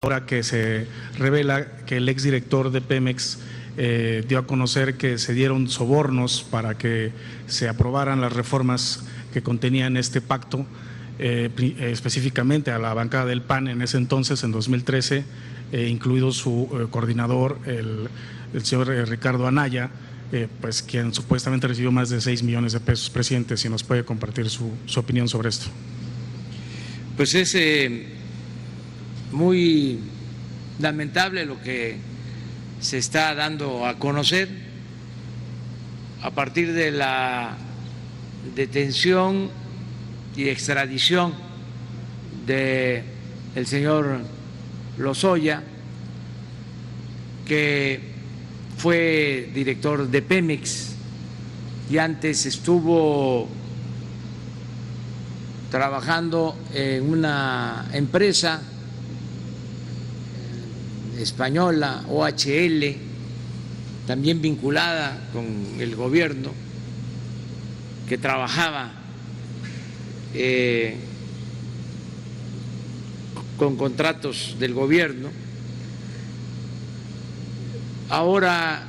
Ahora que se revela que el exdirector de Pemex dio a conocer que se dieron sobornos para que se aprobaran las reformas que contenían este pacto, específicamente a la bancada del PAN en ese entonces, en 2013, incluido su coordinador, el señor Ricardo Anaya, pues quien supuestamente recibió más de 6 millones de pesos. Presidente, si nos puede compartir su opinión sobre esto. Pues es muy lamentable lo que se está dando a conocer a partir de la detención y extradición del señor Lozoya, que fue director de Pemex y antes estuvo trabajando en una empresa española, OHL, también vinculada con el gobierno, que trabajaba con contratos del gobierno. Ahora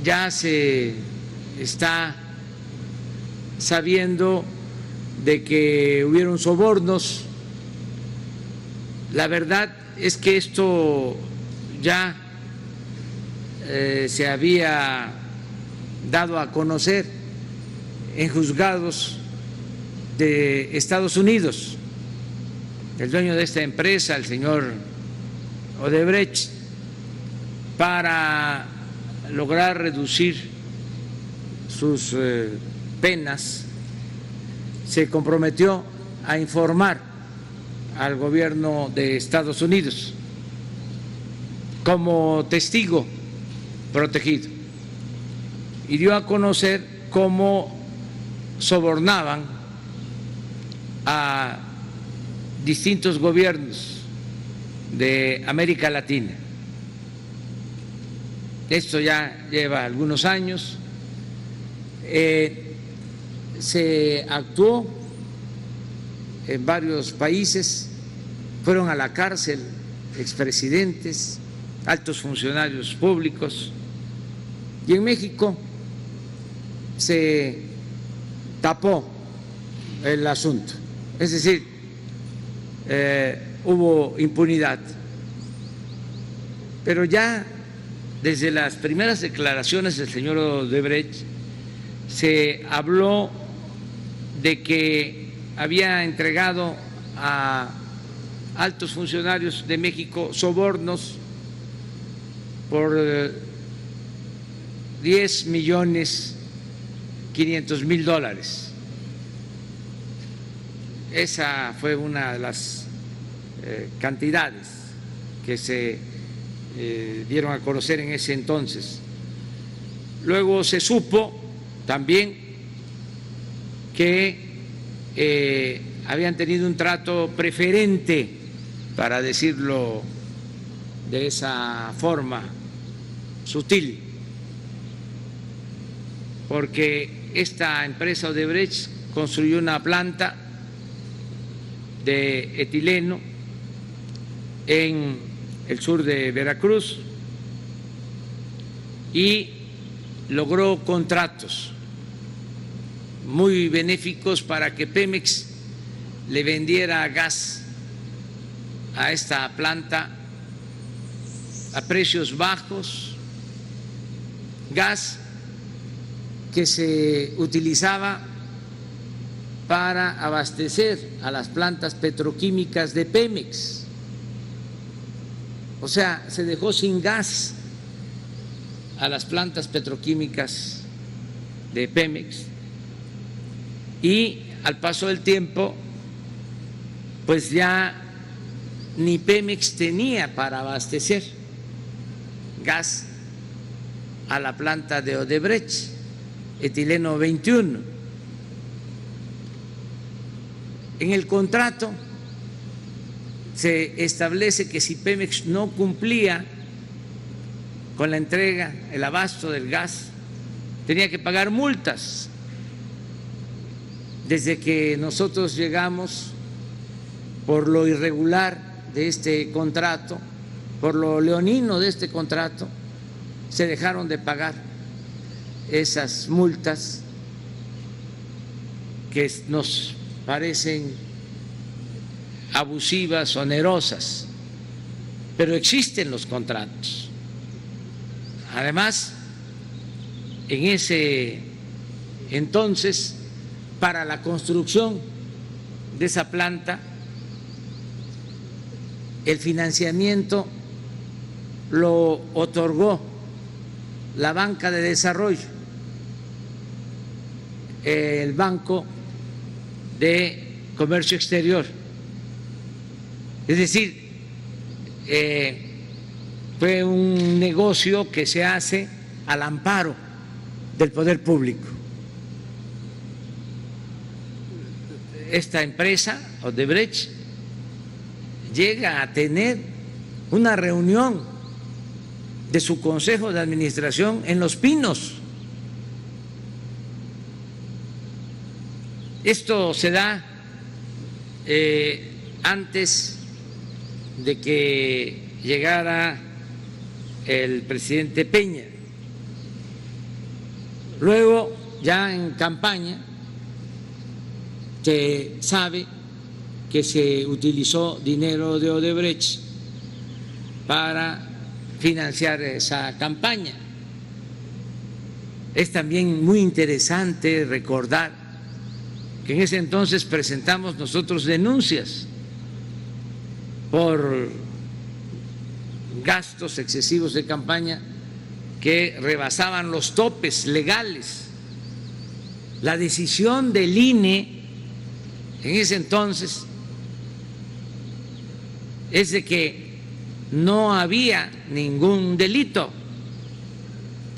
ya se está sabiendo de que hubieron sobornos. La verdad es que esto ya se había dado a conocer en juzgados de Estados Unidos. El dueño de esta empresa, el señor Odebrecht, para lograr reducir sus penas, se comprometió a informar al gobierno de Estados Unidos como testigo protegido y dio a conocer cómo sobornaban a distintos gobiernos de América Latina. Esto ya lleva algunos años. Se actuó en varios países, fueron a la cárcel expresidentes, altos funcionarios públicos, y en México se tapó el asunto, es decir, hubo impunidad. Pero ya desde las primeras declaraciones del señor Odebrecht se habló de que había entregado a altos funcionarios de México sobornos por 10.500.000 dólares. Esa fue una de las cantidades que se dieron a conocer en ese entonces. Luego se supo también que habían tenido un trato preferente, para decirlo de esa forma sutil, porque esta empresa Odebrecht construyó una planta de etileno en el sur de Veracruz y logró contratos muy benéficos para que Pemex le vendiera gas a esta planta a precios bajos, gas que se utilizaba para abastecer a las plantas petroquímicas de Pemex. O sea, se dejó sin gas a las plantas petroquímicas de Pemex. Y al paso del tiempo, pues ya ni Pemex tenía para abastecer gas a la planta de Odebrecht, etileno 21. En el contrato se establece que si Pemex no cumplía con la entrega, el abasto del gas, tenía que pagar multas. Desde que nosotros llegamos, por lo irregular de este contrato, por lo leonino de este contrato, se dejaron de pagar esas multas que nos parecen abusivas, onerosas, pero existen los contratos. Además, en ese entonces, para la construcción de esa planta, el financiamiento lo otorgó la banca de desarrollo, el Banco de Comercio Exterior. Es decir, fue un negocio que se hace al amparo del poder público. Esta empresa, Odebrecht, llega a tener una reunión de su consejo de administración en Los Pinos. Esto se da antes de que llegara el presidente Peña. Luego, ya en campaña, se sabe que se utilizó dinero de Odebrecht para financiar esa campaña. Es también muy interesante recordar que en ese entonces presentamos nosotros denuncias por gastos excesivos de campaña que rebasaban los topes legales. La decisión del INE en ese entonces es de que no había ningún delito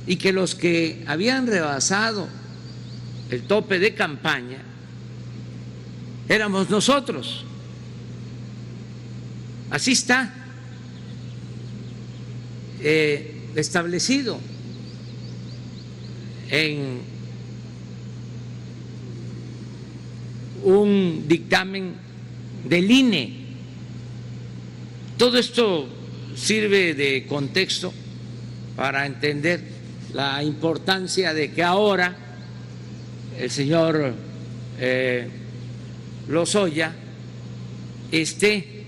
y que los que habían rebasado el tope de campaña éramos nosotros. Así está establecido en un dictamen del INE. Todo esto sirve de contexto para entender la importancia de que ahora el señor Lozoya esté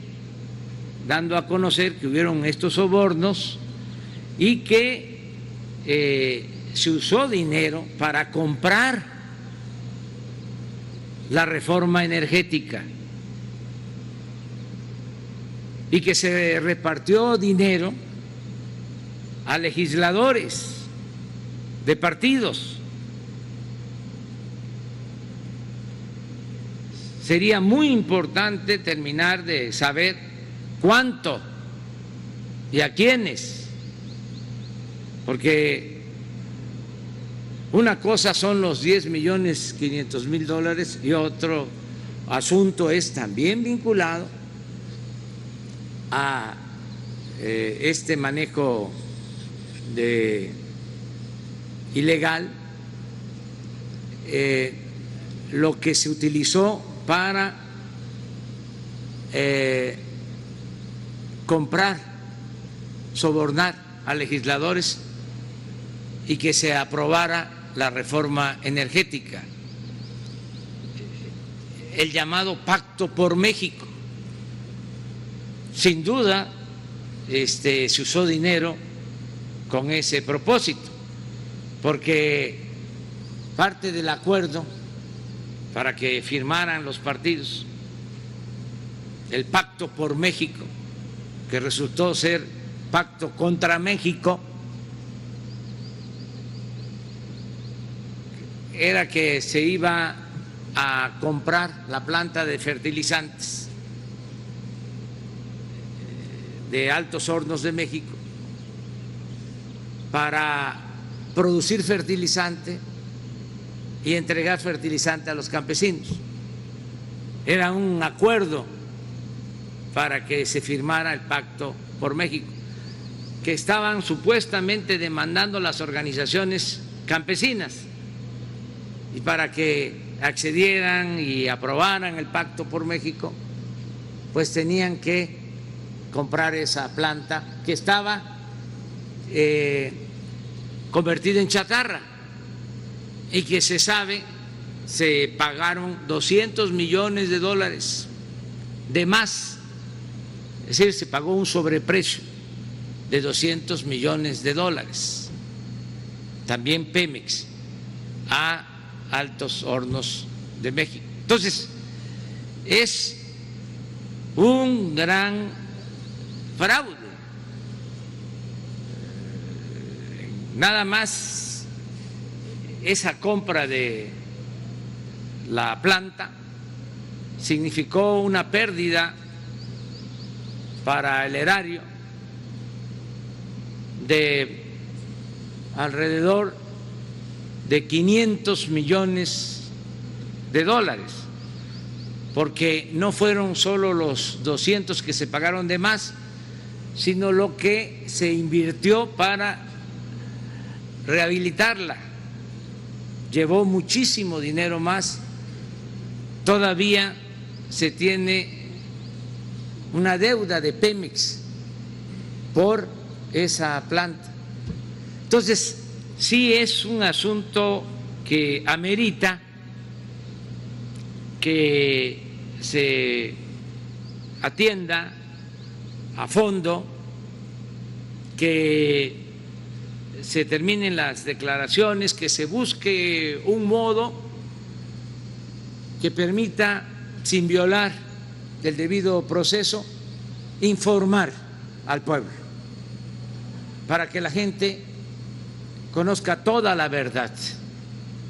dando a conocer que hubieron estos sobornos y que se usó dinero para comprar la reforma energética y que se repartió dinero a legisladores de partidos. Sería muy importante terminar de saber cuánto y a quiénes, porque una cosa son los 10.500.000 y otro asunto es también vinculado a este manejo ilegal, lo que se utilizó para comprar, sobornar a legisladores y que se aprobara la reforma energética, el llamado Pacto por México. Sin duda, se usó dinero con ese propósito, porque parte del acuerdo para que firmaran los partidos el Pacto por México, que resultó ser Pacto contra México, era que se iba a comprar la planta de fertilizantes de Altos Hornos de México para producir fertilizante y entregar fertilizante a los campesinos. Era un acuerdo para que se firmara el Pacto por México, que estaban supuestamente demandando las organizaciones campesinas, y para que accedieran y aprobaran el Pacto por México, pues tenían que comprar esa planta que estaba convertida en chatarra y que se sabe se pagaron $200 millones de más, es decir, se pagó un sobreprecio de $200 millones. También Pemex a Altos Hornos de México. Entonces, es un gran fraude. Nada más esa compra de la planta significó una pérdida para el erario de alrededor de $500 millones, porque no fueron solo los 200 que se pagaron de más, sino lo que se invirtió para rehabilitarla. Llevó muchísimo dinero más. Todavía se tiene una deuda de Pemex por esa planta. Entonces, sí es un asunto que amerita que se atienda a fondo, que se terminen las declaraciones, que se busque un modo que permita, sin violar el debido proceso, informar al pueblo, para que la gente conozca toda la verdad.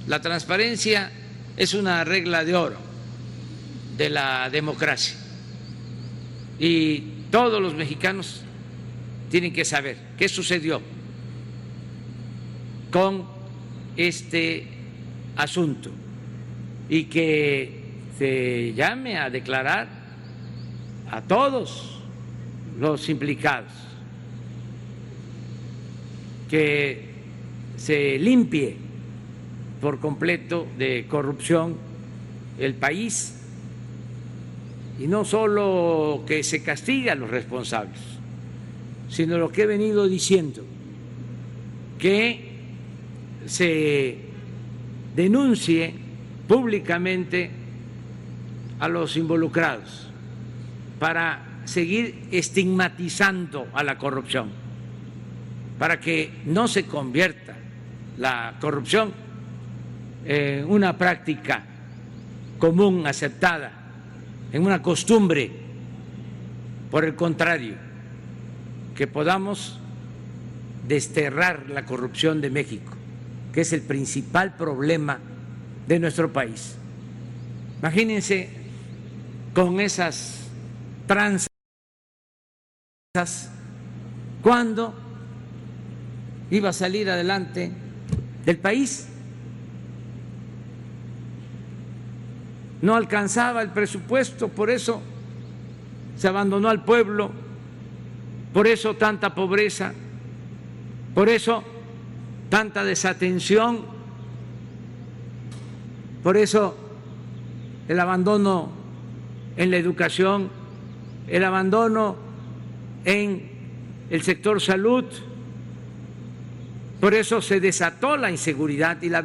La transparencia es una regla de oro de la democracia y todos los mexicanos tienen que saber qué sucedió con este asunto y que se llame a declarar a todos los implicados, que se limpie por completo de corrupción el país y no solo que se castigue a los responsables, sino lo que he venido diciendo, que se denuncie públicamente a los involucrados para seguir estigmatizando a la corrupción, para que no se convierta la corrupción en una práctica común, aceptada, en una costumbre. Por el contrario, que podamos desterrar la corrupción de México, que es el principal problema de nuestro país. Imagínense con esas tranzas, ¿cuándo iba a salir adelante el país? No alcanzaba el presupuesto, por eso se abandonó al pueblo, por eso tanta pobreza, por eso tanta desatención, por eso el abandono en la educación, el abandono en el sector salud, por eso se desató la inseguridad y la